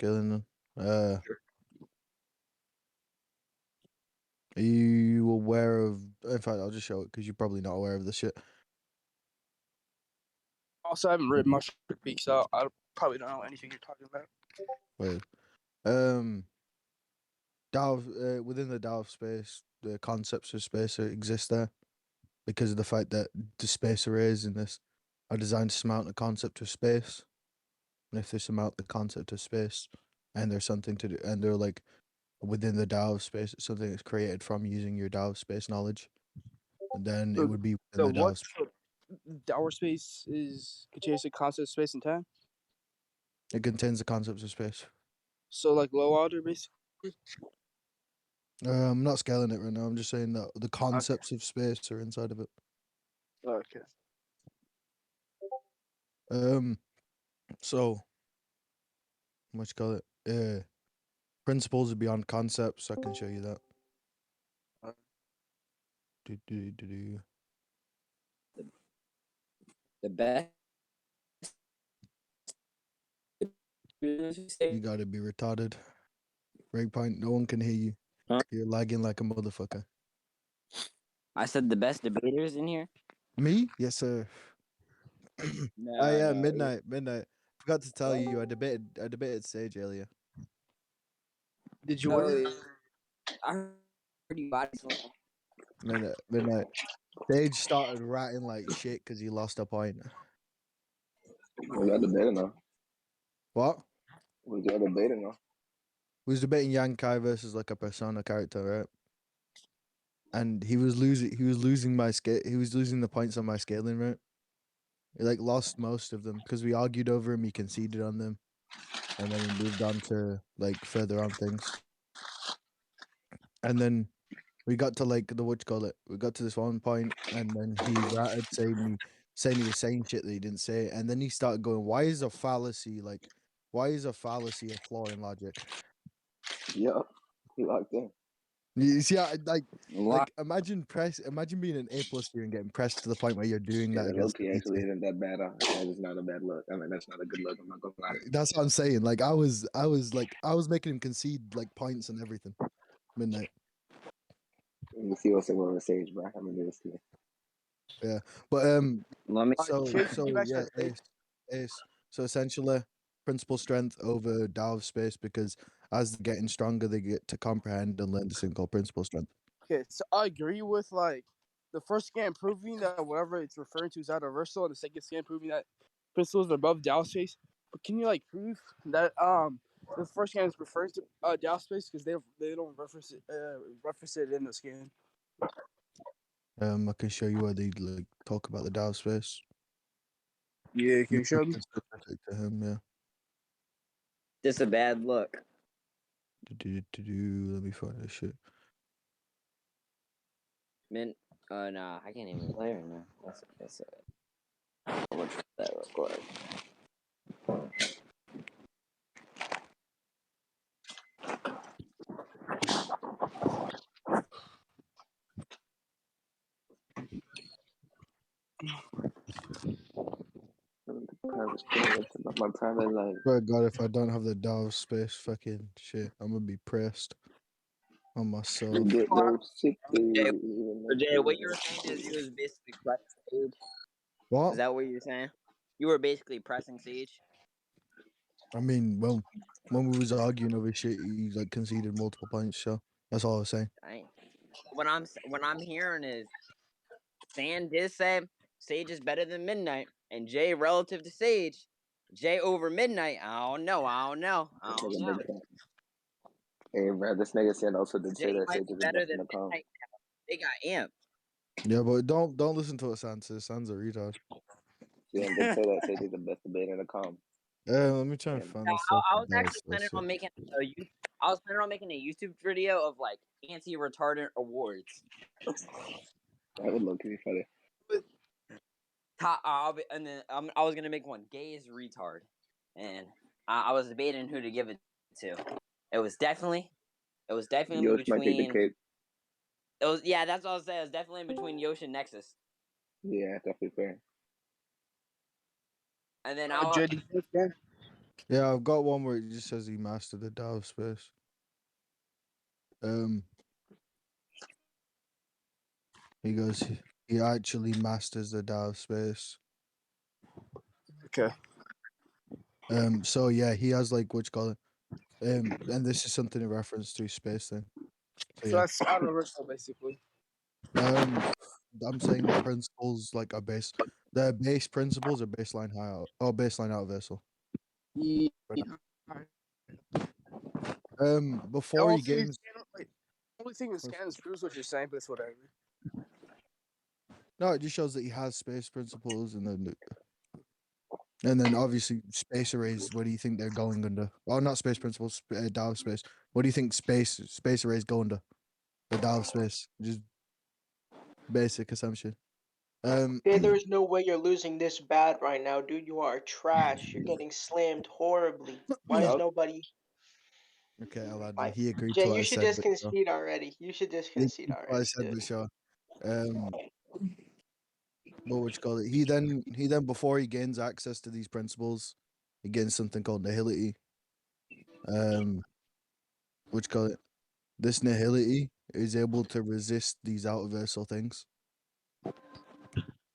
Gillian. Are you aware of? In fact, I'll just show it because you're probably not aware of this shit. Also, I haven't read much Peak, so I probably don't know anything you're talking about. Wait. Within the DAO space, the concepts of space exist there because of the fact that the space arrays in this are designed to surmount the concept of space. And if they surmount the concept of space, and there's something to do, and they're like within the DAO of space, it's something that's created from using your DAO of space knowledge, and then it would be within the DAO. Our space is contains the concept of space and time. It contains the concepts of space. So, like low order, basically. I'm not scaling it right now. I'm just saying that the concepts of space are inside of it. Okay. So what you call it? Principles are beyond concepts. I can show you that. The best. You gotta be retarded. Breakpoint, no one can hear you. Huh? You're lagging like a motherfucker. I said the best debaters in here. Me? Yes, sir. No, Oh yeah, no. midnight. Forgot to tell you, I debated Sage earlier. Did you No, win? I heard you body slam. Midnight. Sage started ratting like shit because he lost a point. We got debating now. What? We got debating now. We was debating Yang Kai versus like a Persona character, right? And he was losing my scale. He was losing the points on my scaling, right? He like lost most of them because we argued over him. He conceded on them, and then we moved on to like further on things. And then we got to like the what you call it. We got to this one point, and then he ratted saying he was saying shit that he didn't say, and then he started going, "Why is a fallacy a flaw in logic?" Yep. He locked in. You see, imagine being an A+ here and getting pressed to the point where you're doing that against Loki actually isn't that bad. That is not a bad look. I mean, that's not a good look. I'm not gonna lie. That's what I'm saying. Like I was making him concede like points and everything. Midnight. Let me see what's over Sage, bro. I'm gonna do this to you. Yeah, but Let me. Ace. So essentially, principal strength over DAO of space because as they're getting stronger, they get to comprehend and learn this thing called principal strength. Okay, so I agree with like the first scan proving that whatever it's referring to is out of reversal, and the second scan proving that principles are above DAO space. But can you like prove that the first scan is referring to DAO space because they don't reference it in the scan? I can show you where they like talk about the DAO space. Yeah, can you show me? Specific to him, yeah. This a bad look. Let me find this shit. Nah, I can't even play right now. That's it. I'll try that real quick. My private life. But God, if I don't have the DAO space, fucking shit, I'm gonna be pressed on myself. Jay, what you were saying is you was basically pressing Sage. What? Is that what you're saying? You were basically pressing Sage. I mean, well, when we was arguing over shit, he like conceded multiple points. So that's all I was saying. What I'm hearing is, Sand did say Sage is better than Midnight, and Jay relative to Sage, Jay over Midnight. I don't know. Hey, bro, this nigga said also did Jay say that might Sage be is the better best in than the com. Midnight now. They got amped. Yeah, but don't listen to what Sans says. Sans a retard. Yeah, and did say that Sage is the best debater in the com. Let me try and find this. I was actually planning on making a YouTube video of like anti-retardant awards. That would look pretty funny. And then I was gonna make one gay as retard, and I was debating who to give it to. It was definitely Yosh might take the between. cake. That's what I was saying. It was definitely between Yosh and Nexus. Yeah, definitely fair. And then Yeah, I've got one where it just says he mastered the Tao of space. He goes, he actually masters the Tao of space. Okay. So yeah, he has like what you call it. And this is something in reference to space thing. So So yeah, that's out of reversal, basically. I'm saying the principles like are base. The base principles are baseline high out or baseline out of vessel. Yeah. Before he gains. The only thing the scan is proves what you're saying, but it's whatever. No, it just shows that he has space principles, and then obviously space arrays. What do you think they're going under? Oh, not space principles, Tao of space. What do you think space arrays go under? The Tao of space, just basic assumption. Okay, there's no way you're losing this bad right now, dude. You are trash. You're getting slammed horribly. Why is nobody Okay, Aladdin. like He agreed Jay? to what You I should said, just but sure. concede already. You should just He concede agreed to what I already, said, dude. but sure. What you call it? He then before he gains access to these principles, he gains something called nihility. What you call it? This nihility is able to resist these out-of-versal things.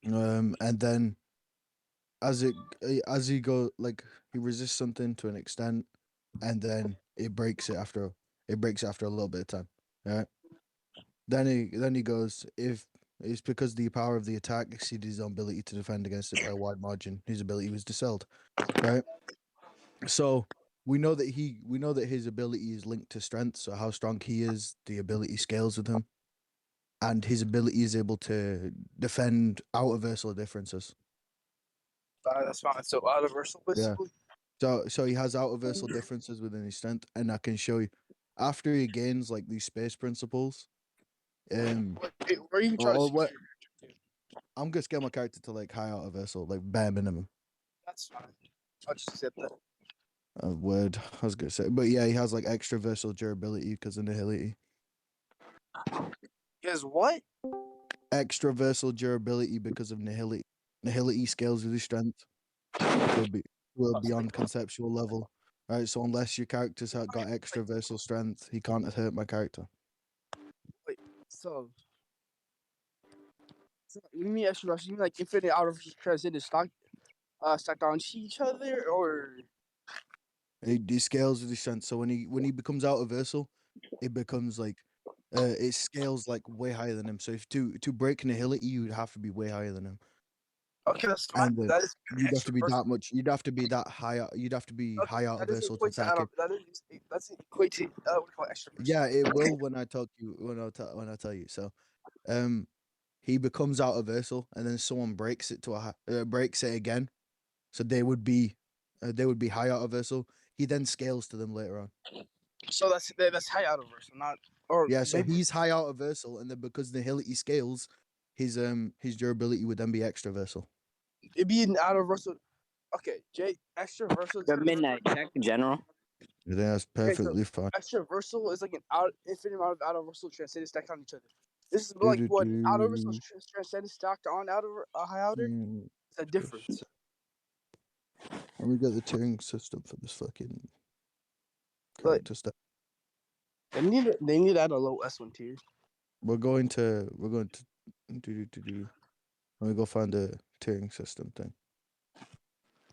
And then as he go like he resists something to an extent, and then it breaks after a little bit of time. Right? Then he goes, if it's because the power of the attack exceeded his own ability to defend against it by a wide margin, his ability was dispelled. Right? So we know that his ability is linked to strength. So how strong he is, the ability scales with him, and his ability is able to defend out of versal differences. That's fine. So out of reversal, Yeah. basically. So he has out of versal differences within his strength, and I can show you after he gains like these space principles. Wait, where are you trying to Or see? what? I'm gonna scale my character to like high out of vessel, like bare minimum. That's fine. I'll just accept that. Word. I was gonna say, but yeah, he has like extra versal durability because of nihility. Is what? Extra versal durability because of nihility. Nihility scales with his strength to a beyond conceptual level. Right, so unless your character's got extra versal strength, he can't hurt my character. Wait, so you mean extra rush? You mean like infinite out of transcendent stacked on each other, or He scales with his strength. So when he becomes out of versal, it becomes like it scales like way higher than him. So if to break nihility, you'd have to be way higher than him. okay, that's fine. And That is you'd have extra to be versal. that much. You'd have to be that high. You'd have to be Okay, high out of that doesn't versal to equate to attack him. that's equate to what we call extra versal. Yeah, it will when I talk you when I tell you. So, he becomes out of versal, and then someone breaks it to breaks it again. So they would be high out of versal. He then scales to them later on. So that's high out of versal, not or Yeah, so maybe he's high out of versal, and then because nihility scales, his durability would then be extra versal. it'd be an out of versal. Okay, Jay, extra versal. Good midnight check, General. I think that's perfectly fine. Extra versal is like an infinite amount of out of versal transcendent stacked on each other. This is like what out of versal transcendent stacked on out of high outer. It's a difference. Let me get the Turing system for this fucking But character stuff. they need to add a low S1 tier. We're going to do. Let me go find the Turing system thing.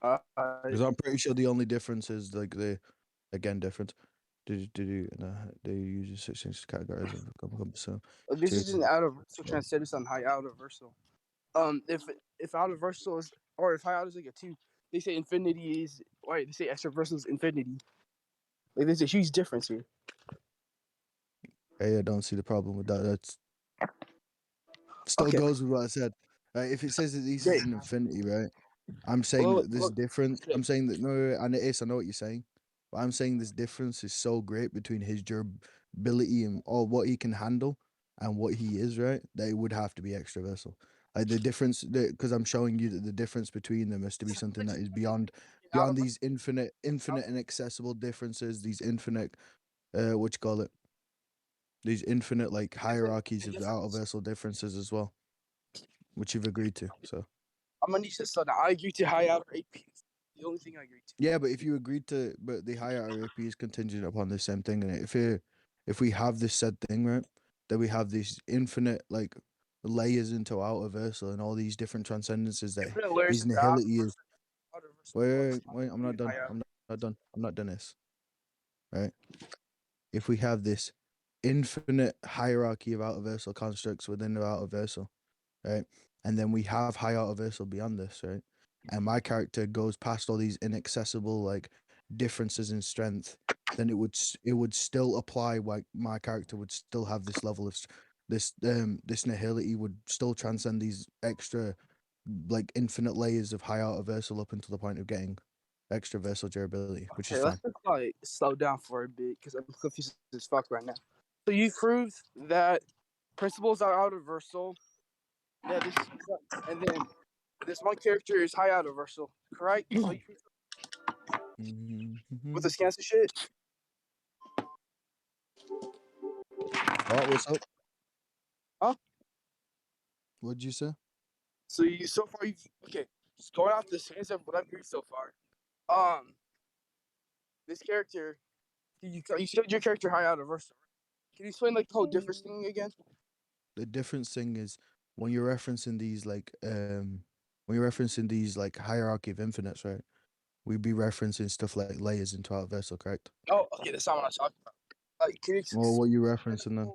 Because I'm pretty sure the only difference is like difference. And they use 16 categories of so. This is an out of versal transcendence on high out of versal. If out of versal is or if high out is like a 2, they say infinity is they say extra versal is infinity. Like there's a huge difference here. Hey, I don't see the problem with that. That's still Okay. goes with what I said. If it says that this is an infinity, right? I'm saying Well, that this difference. I'm saying that no, and it is. I know what you're saying, but I'm saying this difference is so great between his durability and or what he can handle and what he is, right? That it would have to be extra vessel. Like the difference, because I'm showing you that the difference between them has to be something that is beyond these infinite and accessible differences. These infinite, what you call it? These infinite like hierarchies of out of vessel differences as well, which you've agreed to. So I'm gonna need this. So now I agree to high outer AP. the only thing I agree to. Yeah, but if you agreed to, but the higher RAP is contingent upon the same thing, and if we have this said thing, right, that we have these infinite like layers into outer versal and all these different transcendences that Infinite layers his into nihility is. outer versal Wait, I'm not done. I'm not done. I'm not done this. Right? If we have this infinite hierarchy of outer versal constructs within the outer versal, right, and then we have high outer versal beyond this, right, and my character goes past all these inaccessible like differences in strength, then it would still apply. Like my character would still have this level of this nihility would still transcend these extra like infinite layers of high outer versal up until the point of getting extra versal durability, which is Okay, fine. let's just like slow down for a bit because I'm confused as fuck right now. So you proved that principles are outer versal. Yeah, this and then this one character is high outer versal, correct? So you proved with the scans and shit. What's up? Huh? What'd you say? So you so far you okay? Just going off the scans of what I've heard so far. This character, you showed your character high outer versal. Can you explain like the whole difference thing again? The difference thing is when you're referencing these hierarchy of infinites, right? We'd be referencing stuff like layers into our vessel, correct? Oh, okay, that's not what I'm talking about. Like, can you Well, what you referencing then?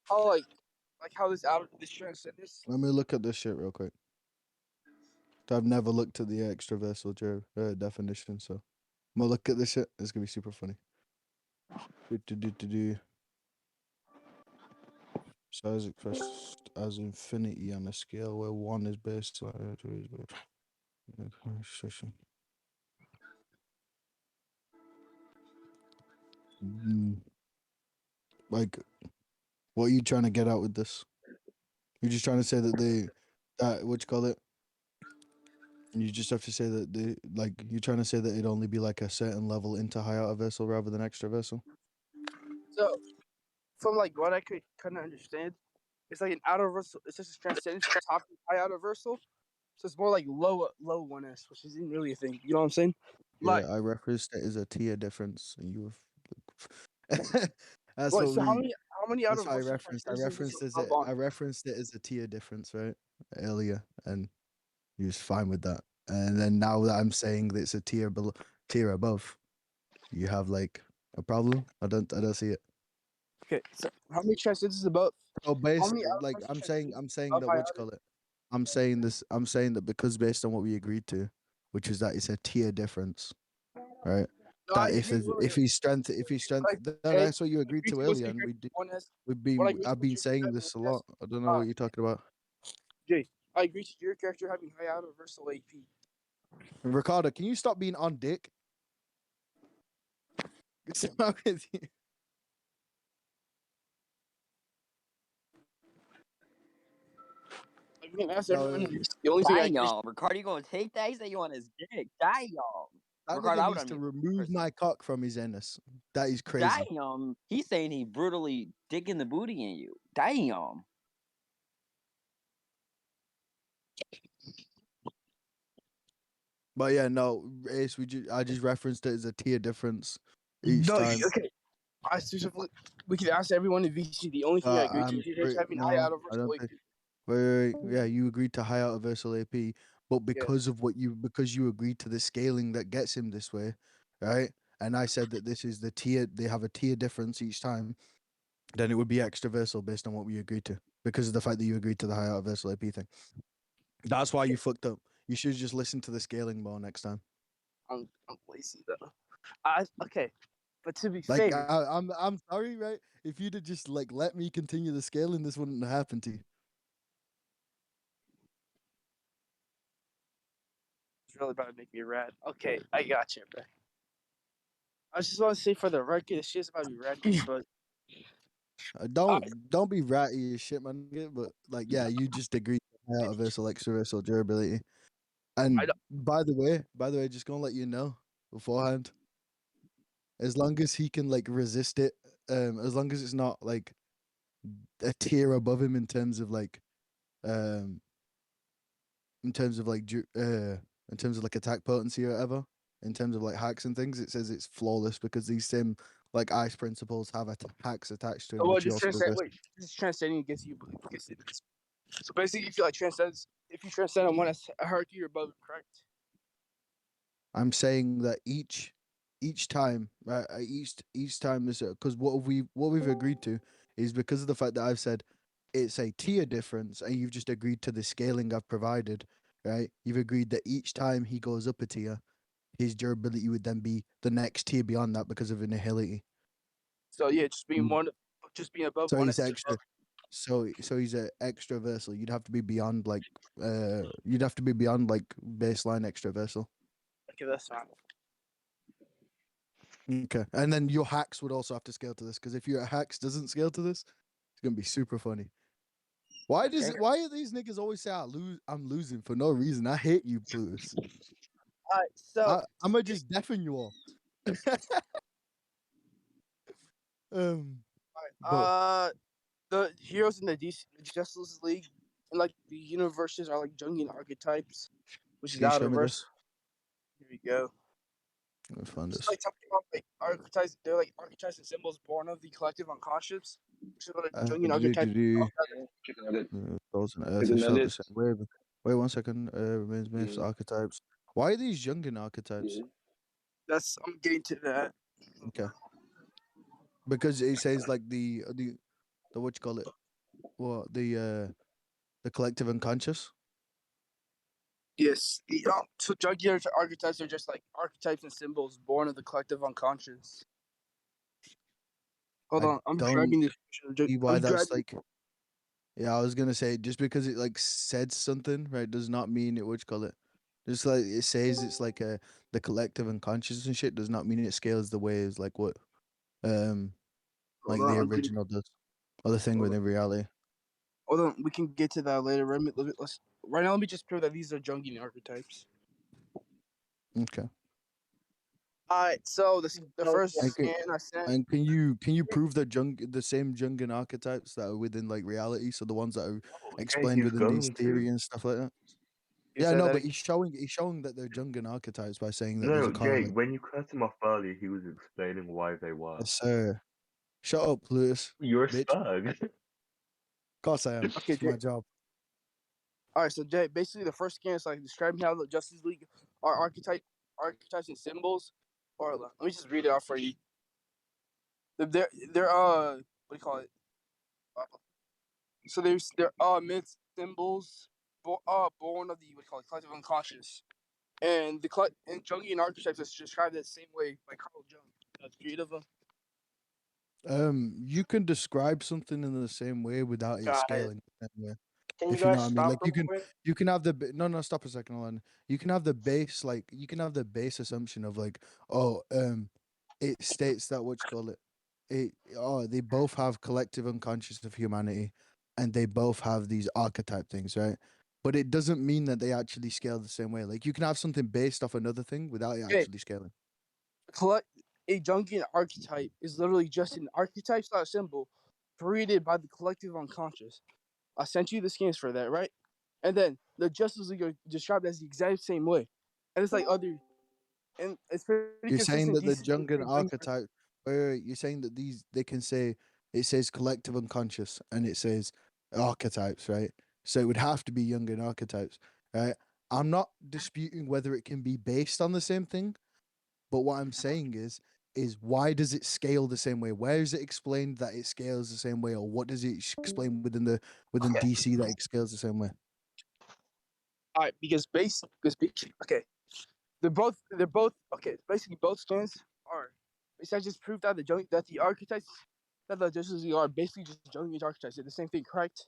how like how this transcendence? Let me look at this shit real quick. I've never looked at the extraversal definition, so I'm gonna look at this shit. It's gonna be super funny. Size expressed as infinity on a scale where 1 is baseline. Like, what are you trying to get out with this? You're just trying to say that what you call it? You just have to say that you're trying to say that it'd only be like a certain level into high outer vessel rather than extra vessel. So, from like what I could kind of understand, it's like an outer versal. It's just a transcendence from top to high outer versal. So it's more like low 1s, which isn't really a thing. You know what I'm saying? Yeah, Like, I referenced it as a tier difference, and you were. That's wait, what so we. how many outer That's what I versal referenced. transcendences up on? I referenced it as a tier difference, right, earlier, and you was fine with that. And then now that I'm saying that it's a tier above, you have like a problem. I don't see it. Okay, so how many transcendences above? Oh, How many outer like versal I'm transcendences saying of that high what you outer? call it. I'm saying this. I'm saying that because based on what we agreed to, which is that it's a tier difference, right? No, I That agree with if he's strength, like, that's what you I agreed agree to to what's earlier, your and character 1s. I've been saying this a lot. I don't know what you're talking about. Jay, I agree to your character having high outer versal AP. Ricardo, can you stop being on dick? What's wrong with you? I can ask No, everyone. The only thing I agree. Damn, Ricardo, you gonna take that? He said you on his dick. Damn. that Ricardo, nigga I would needs to unmute remove person. my cock from his anus. That is crazy. Damn. He's saying he brutally digging the booty in you. Damn. But yeah, no, Ace, I just referenced it as a tier difference each time. Okay. I specifically, we can ask everyone in VC. The only thing I agree to is your character having high outer I versal don't AP. think. Wait, yeah, you agreed to high outer versal AP, but because you agreed to the scaling that gets him this way, right? And I said that this is the tier. They have a tier difference each time. Then it would be extra versal based on what we agreed to, because of the fact that you agreed to the high outer versal AP thing. That's why you fucked up. You should just listen to the scaling more next time. I'm lazy though. Okay, but to be Like fair, I'm sorry, right? If you'd have just like let me continue the scaling, this wouldn't have happened to you. it's really about to make me rad. Okay, I got you, bro. I just want to say for the record, this shit's about to be rad, but Don't be ratty as shit, man. But like, yeah, you just agreed to high outer versal, extra versal durability. And I don't- by the way, just gonna let you know beforehand. As long as he can like resist it, as long as it's not like a tier above him um, in terms of like in terms of like attack potency or whatever, in terms of like hacks and things, it says it's flawless because these same like ice principles have hacks attached to it, Oh, well, which you just also transcend. reverse. Wait, just transcending against you. Against it. So basically, if you like if you transcend on one hierarchy, you're above it, correct? I'm saying that each time, right? Each time is because what we've agreed to is because of the fact that I've said it's a tier difference, and you've just agreed to the scaling I've provided, right? You've agreed that each time he goes up a tier, his durability would then be the next tier beyond that because of annihility. So yeah, just being Mm. just being above So one. he's extra. So he's a extra versal. You'd have to be beyond like baseline extra versal. Okay, that's fine. Okay, and then your hacks would also have to scale to this because if your hacks doesn't scale to this, it's gonna be super funny. Why does Okay. why do these niggas always say I'm losing for no reason? I hate you, Plutus. All right, so I'm gonna just deafen you all. But the heroes in the DC Justice League and like the universes are like Jungian archetypes, which is can you out show of me verse. this? Here we go. Let me find Just this. like talking about like archetypes, they're like archetypes and symbols born of the collective unconscious, which is what a Jungian archetype. Chicken nugget. Those and Earth Chicken are shot the nuggets. same way. Wait 1 second. Remains myths, Yeah. archetypes. Why are these Jungian archetypes? Yeah. That's I'm getting to that. Okay. Because it says like the what you call it? What the collective unconscious? Yes, so Jungian archetypes are just like archetypes and symbols born of the collective unconscious. Hold I on, I'm don't grabbing this. see why I'm that's grabbing. like. Yeah, I was gonna say just because it like said something, right, does not mean it. What you call it? Just like it says it's like the collective unconscious and shit does not mean it scales the way as like what Hold like on, the I'm getting. original does. Or the thing Hold on. within reality. Hold on, we can get to that later. Let's right now. Let me just prove that these are Jungian archetypes. Okay. All right, so the Don't first And scan I sent. and can you prove that the same Jungian archetypes that are within like reality, so the ones that are explained he's within these going theory to. and stuff like that? You Yeah, said no, that but again. he's showing that they're Jungian archetypes by saying that there's No, a Jake, correlation. when you cut him off earlier, he was explaining why they were. Yes, sir. Shut up, Lewis. You're a Bitch. spug. Of course I am. Okay, It's my Jay. job. All right, so Jay, basically the first scan is like describing how the Justice League are archetypes and symbols. Or let me just read it out for you. They're what do you call it? So they're myth symbols, born of the what do you call it, collective unconscious, and and Jungian archetypes is described the same way by Carl Jung, the creator of them. You can describe something in the same way without it Guys, scaling the same way. can you If you know guys what I mean, stop like real quick? you can have no, stop a second, hold on. You can have the base like you can have the base assumption of like it states that what you call it they both have collective unconscious of humanity, and they both have these archetype things, right? But it doesn't mean that they actually scale the same way. Like you can have something based off another thing without it Okay, actually scaling. a Jungian archetype is literally just an archetype style symbol created by the collective unconscious. I sent you the scans for that, right? And then the Justice League are described as the exact same way, and it's like and it's pretty You're saying consistent. that the Decent Jungian archetype. Wait, you're saying that they can say it says collective unconscious and it says archetypes, right? So it would have to be Jungian archetypes, right? I'm not disputing whether it can be based on the same thing, but what I'm saying is why does it scale the same way? Where is it explained that it scales the same way, or what does it explain within Okay. DC that it scales the same way? All right, because okay, they're both okay. Basically, both scans are. I just proved that the archetypes that the Justice League are basically just Jungian archetypes. They're the same thing, correct?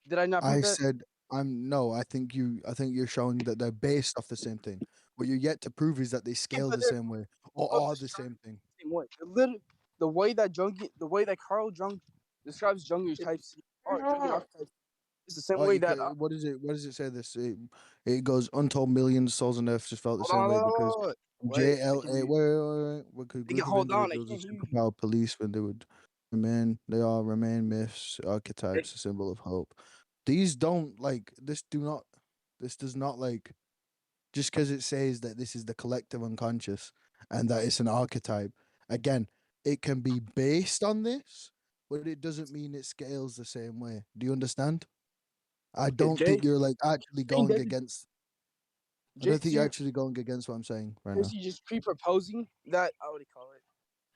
Did I not prove I that? said I'm no. I think you're showing that they're based off the same thing. What you're yet to prove is that they Yeah, scale but the they're same way or both are the described same thing. the same way. The way that Carl Jung describes Jungian types or Jungian archetypes is the same Oh, way that. what is it? What does it say? This it goes untold millions souls on earth just felt the Hold same on, way hold on, because hold on. Wait, I can JLA read. what could group Nigga, of hold on, I individuals can't as hear you. superpower police when they would remain myths, archetypes, a symbol of hope. These don't like this do not this does not like just because it says that this is the collective unconscious and that it's an archetype. Again, it can be based on this, but it doesn't mean it scales the same way. Do you understand? I don't Jay, think you're like actually saying going that against. I Jay, don't think you're actually going against what I'm saying right now. is he just pre-proposing that? What do you call it?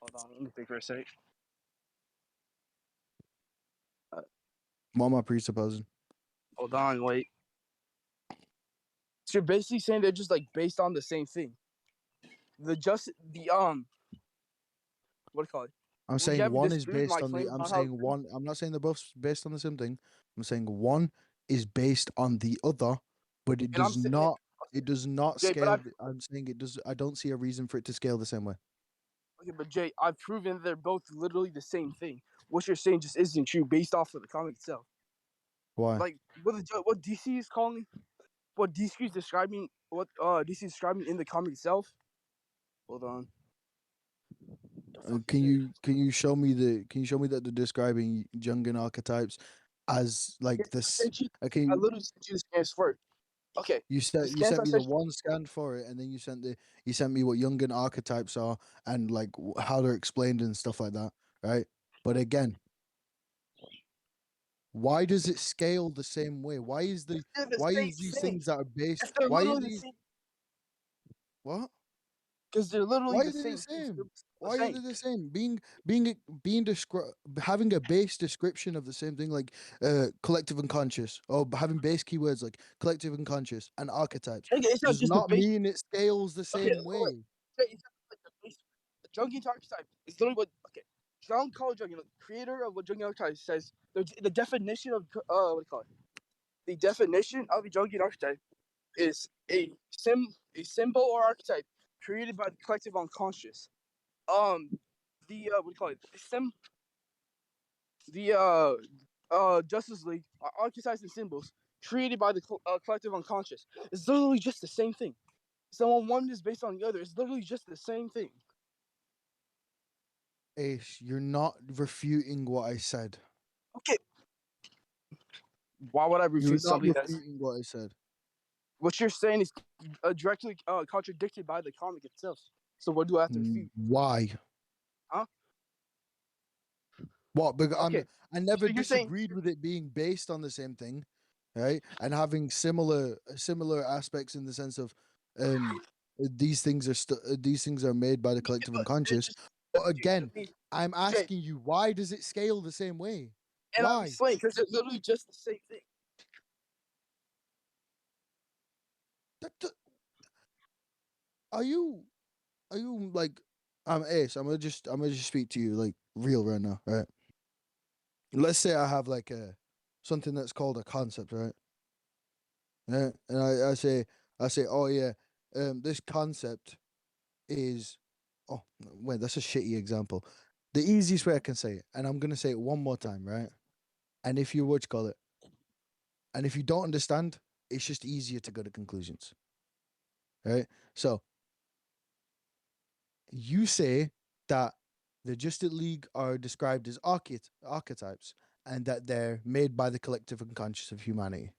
Hold on, let me think for a sec. What am I presupposing? Hold on, wait. So you're basically saying they're just like based on the same thing. What do you call it? I'm you saying haven't one is disputed based my on the. claim I'm about how- saying one. I'm not saying they're both based on the same thing. I'm saying one is based on the other, but it And I'm does saying, not. It does not Jay, but scale. I'm saying it does. I don't see a reason for it to scale the same way. okay, but Jay, I've proven they're both literally the same thing. What you're saying just isn't true based off of the comic itself. Why? Like what DC is calling, what DC is describing, what DC is describing in the comic itself. Hold on. The fuck Can is it? you show me that they're describing Jungian archetypes as like I this? sent you. Okay, I literally sent you the scans for it. Okay. you The sent scans I me the sent you. one scan for it, and then you sent me what Jungian archetypes are and like how they're explained and stuff like that, right? But again, why does it scale the same way? Why is They're the why same is these thing. things that are based? If they're Why are literally the these same, what? because they're literally Why the are they the same. Things. same? They're Why are they the same? Having a base description of the same thing, like collective unconscious, or having base keywords like collective unconscious and archetypes, Okay, it's not does just the not base. mean it scales the Okay, same hold on. way. Okay, it's not like the base. The Jungian archetype is literally what. Okay, John Carl Jung, creator of what Jungian archetype says. The definition of what do you call it? The definition of a Jungian archetype is a symbol or archetype created by the collective unconscious. What do you call it? Justice League are archetypes and symbols created by the collective unconscious. It's literally just the same thing. So one is based on the other. It's literally just the same thing. Ace, you're not refuting what I said. Okay. Why would I You're refute not something that's refuting what I said. what you're saying is directly contradicted by the comic itself? So what do I have to refute? Why? Huh? What? Because Okay. I never So you're saying disagreed with it being based on the same thing, right? And having similar aspects in the sense of these things are made by the collective unconscious. But again, I'm asking you, why does it scale the same way? and I'm Why? explaining because it's literally just the same thing. Are you like Ace? I'm gonna just speak to you like real right now, right? Let's say I have like something that's called a concept, right? Yeah, and I say, oh yeah, this concept is, oh wait, that's a shitty example. The easiest way I can say it, and I'm gonna say it one more time, right? And if you what you call it, and if you don't understand, it's just easier to go to conclusions, right? So you say that the Justice League are described as archetypes, and that they're made by the collective unconscious of humanity.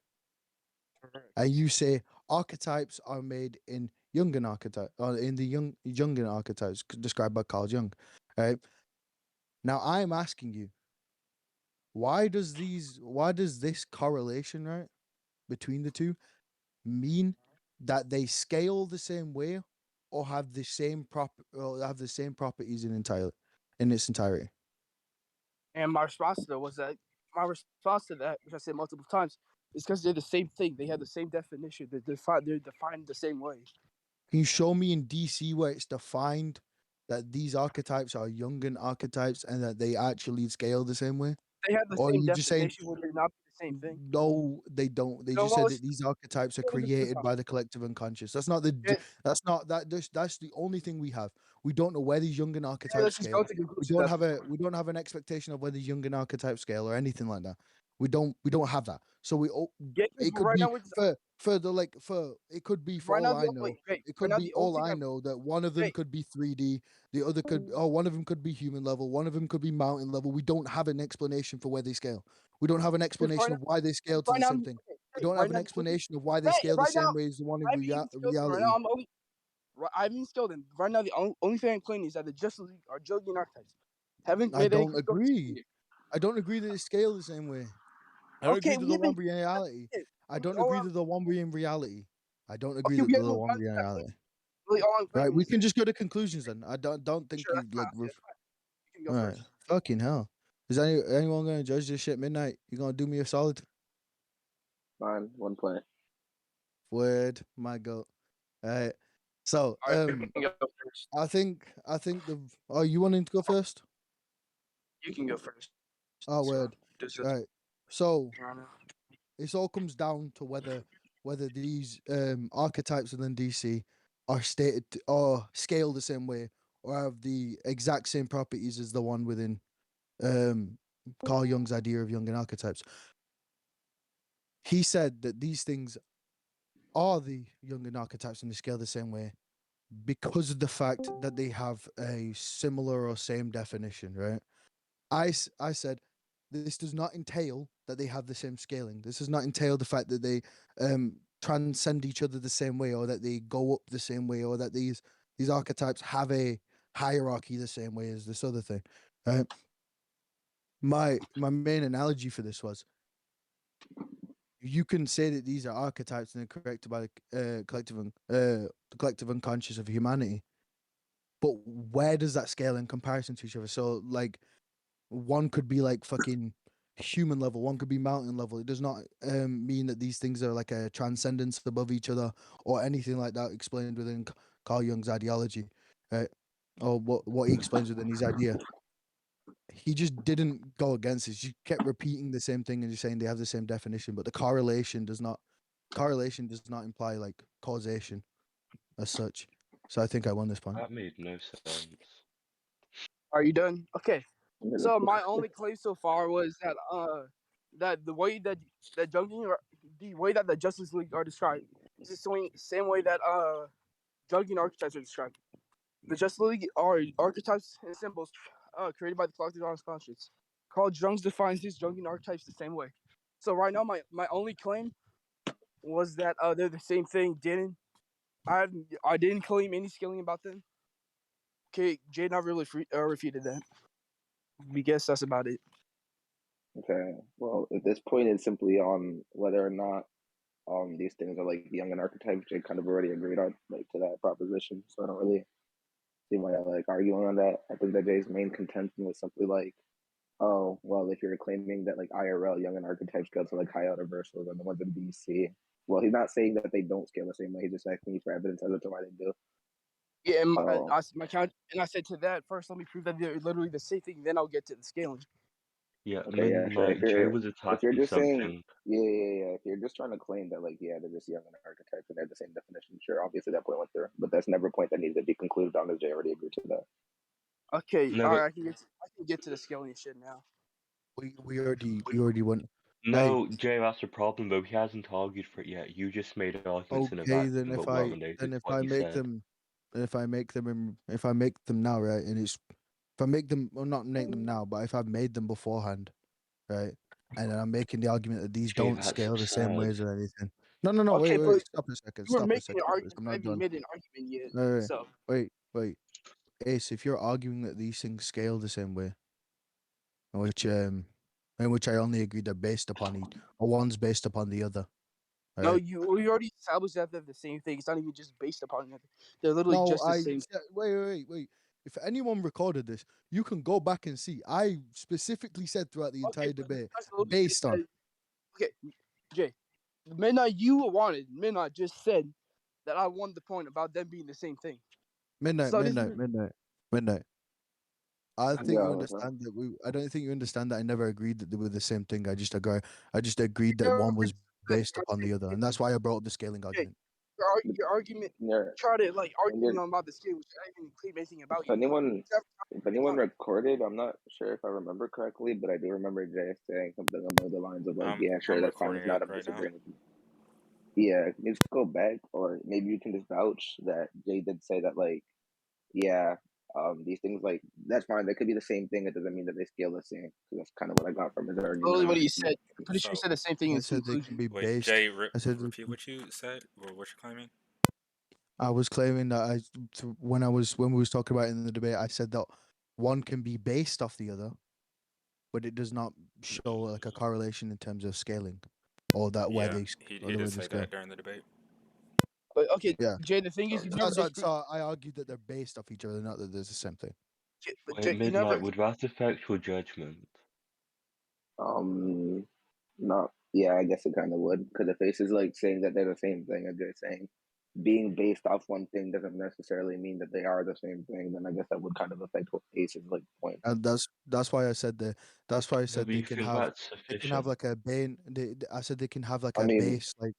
And you say archetypes are made in Jungian archetype, or in the Jungian archetypes described by Carl Jung, right? Now I'm asking you, why does this correlation, right, between the two mean that they scale the same way or have the same properties in its entirety? And my response to that was that which I said multiple times, is because they're the same thing. They have the same definition. They're defined the same way. Can you show me in DC where it's defined that these archetypes are Jungian archetypes and that they actually scale the same way? They have the Or same you just saying definition when they're not the same thing. no, they don't. They No, just well, said it's that these archetypes are literally the same created by the collective unconscious. That's not Yeah, that's the only thing we have. We don't know where these Jungian yeah, archetypes let's just go scale. to We conclusion. don't That's have what's a going. we don't have an expectation of whether Jungian archetypes scale or anything like that. We don't have that. So Yeah, it could right be now we're just for the like for it could be for right now all the I wait, know. wait, It right could now be the only all thing I I'm know that one of them wait, could be 3D, the other one of them could be human level, one of them could be mountain level. We don't have an explanation for where they scale. We don't have an right explanation now of why they scale to right the now same thing. You don't right have an now, explanation of why they right, scale the right same now, way as the one in I'm even skilled. Right reality. now, I'm only. I'm even skilled. Right now, the only thing I'm claiming is that the Justice League are Jogian archetypes. Haven't I made any don't agree. I don't agree that they scale the same way. I don't Okay, agree that we the have one been. in reality. I don't All agree I'm, that the one in reality. I don't agree okay, that we have the no one in done that. reality. Really, all I'm Right, claiming we is can that. just go to conclusions then. I don't think Sure, you that's like. fine. That's fine. You can All go right, first. fucking hell. Is anyone gonna judge this shit midnight? You gonna do me a solid? Fine, one point. Word, my goat. All right. So All right, you can go first. I think the. Oh, you wanting to go first? You can go first. Oh, So, word. this All is right. So Toronto. this all comes down to whether these archetypes within DC are stated or scaled the same way or have the exact same properties as the one within um Carl Jung's idea of Jungian archetypes. He said that these things are the Jungian archetypes and they scale the same way because of the fact that they have a similar or same definition, right? I said this does not entail that they have the same scaling. This does not entail the fact that they transcend each other the same way, or that they go up the same way, or that these archetypes have a hierarchy the same way as this other thing. Right? My main analogy for this was you can say that these are archetypes and they're corrected by the collective unconscious of humanity, but where does that scale in comparison to each other? So like one could be like fucking human level, one could be mountain level. It does not mean that these things are like a transcendence above each other or anything like that explained within Carl Jung's ideology, right? Or what he explains within his idea. He just didn't go against it. He kept repeating the same thing and just saying they have the same definition, but the correlation does not imply like causation as such. So I think I won this point. That made no sense. Are you done? Okay. Yeah, So my only claim so far was that the way that the way that the Justice League are described is the same way that Jungian archetypes are described. The Justice League are archetypes and symbols created by the collective unconscious. Carl Jung defines his Jungian archetypes the same way. So right now, my only claim was that they're the same thing. I didn't claim any scaling about them. Okay, Jay not really refuted that. We guess that's about it. Okay. Well, at this point, it's simply on whether or not these things are like the Jungian archetypes. Jay kind of already agreed on like to that proposition, so I don't really see why I like arguing on that. I think that Jay's main contention was simply like, oh, well, if you're claiming that like IRL Jungian archetypes go to like high universals and the ones in DC, well, he's not saying that they don't scale the same way. He's just asking you for evidence as to why they do. Yeah, and So my count, and I said to that first. Let me prove that they're literally the same thing. Then I'll get to the scaling. Yeah, okay, yeah, sure. Midnight. Jay was If you're attacking just saying something. yeah, if you're just trying to claim that like they're just Jungian archetypes and they have the same definition, sure, obviously that point went through, but that's never a point that needed to be concluded on, as Jay already agreed to that. Okay, No, all but right. I can get to the scaling shit now. We already went. no, Jay, that's the problem though. He hasn't argued for it yet. You just made arguments in a Okay, then vacuum, but weren't related to what he said. if I make them now, right, and it's if I make them, well, not make them now, but if I've made them beforehand, right, and then I'm making the argument that these Jay, don't that's so scale the same sad. ways or anything. No, Okay, but wait, stop a second, you were making an argument. I'm I not haven't done. made an argument yet. Wait, So wait, Ace, if you're arguing that these things scale the same way, which in which I only agree they're based upon each, or one's based upon the other. no, Right? we already established that they're the same thing. It's not even just based upon another. They're literally No, just the same. wait. If anyone recorded this, you can go back and see. I specifically said throughout the Okay, entire but debate, that's literally based just on said- okay, Jay, Midnight just said that I won the point about them being the same thing. midnight, So this midnight, is midnight, midnight. I think Yeah, you understand that I don't think you understand that I never agreed that they were the same thing. I just agreed that one was based upon the other, and that's why I brought up the scaling Jay, argument. your argument. yeah. Try to like And argue you're, about the scale, which I didn't even claim anything about if you. anyone if anyone Time. recorded, I'm not sure if I remember correctly, but I do remember Jay saying something along the lines of like, yeah, sure, I'm that's fine. recording It's not, it I'm right now. disagreeing with you. Yeah, can you just go back, or maybe you can just vouch that Jay did say that, like, yeah, these things like that's fine. They could be the same thing. It doesn't mean that they scale the same. 'Cause that's kind of what I got from his argument. Totally what he said. I'm pretty sure he So- said the same thing in I his said they can conclusion. be Wait, based. Jay, I said they repeat can- what you said or what you're claiming. I was claiming that when we was talking about it in the debate, I said that one can be based off the other, but it does not show like a correlation in terms of scaling, or that where Yeah, they he or the way did they say scale. that during the debate. But okay, Yeah. Jay, the thing is, you never That's what, disagree. so I argued that they're based off each other, not that there's the same thing. But Wait, Jay, you Midnight, never. would that affect your judgment? Not. Yeah, I guess it kind of would, because if Ace is like saying that they're the same thing, and they're saying being based off one thing doesn't necessarily mean that they are the same thing, then I guess that would kind of affect what Ace's like point. And that's why I said that's why I No, said but they you can think have that's sufficient? like a bane. I said they can have like I a mean, base, like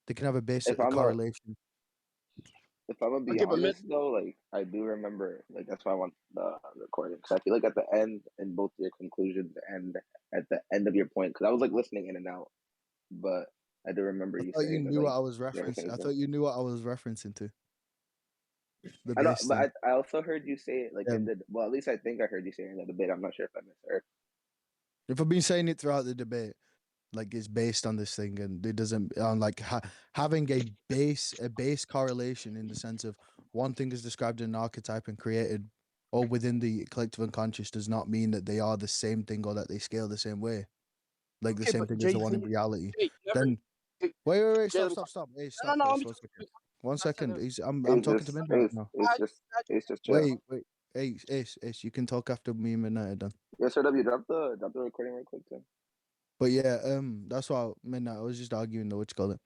they can have a base if I'm a correlation. if I'm gonna be Okay, but honest though, like I do remember, like that's why I want the recording, because I feel like at the end in both your conclusions and at the end of your point, because I was like listening in and out, but I do remember I you thought you saying that knew like what I was they were the referencing. same I thing. thought you knew what I was referencing to. The I know, base but thing. I also heard you say it like Yeah. in the well, at least I think I heard you say it in the debate. I'm not sure if I misheard. If I've been saying it throughout the debate, like it's based on this thing, and it doesn't on like having a base correlation in the sense of one thing is described in an archetype and created or within the collective unconscious does not mean that they are the same thing or that they scale the same way, like the okay, same but thing Jay, as the the one in thing is, reality. Jay, you never. Then Jay, wait, Jay, stop. Hey, no, stop no, first. I'm 1 second. I'm It's talking to just Midnight it's now. it's just it's just chill. Wait. Hey, Ace, you can talk after me and Midnight are done. Yeah, so W, drop the recording real quick too. But yeah, that's why Midnight. I was just arguing the what you call it.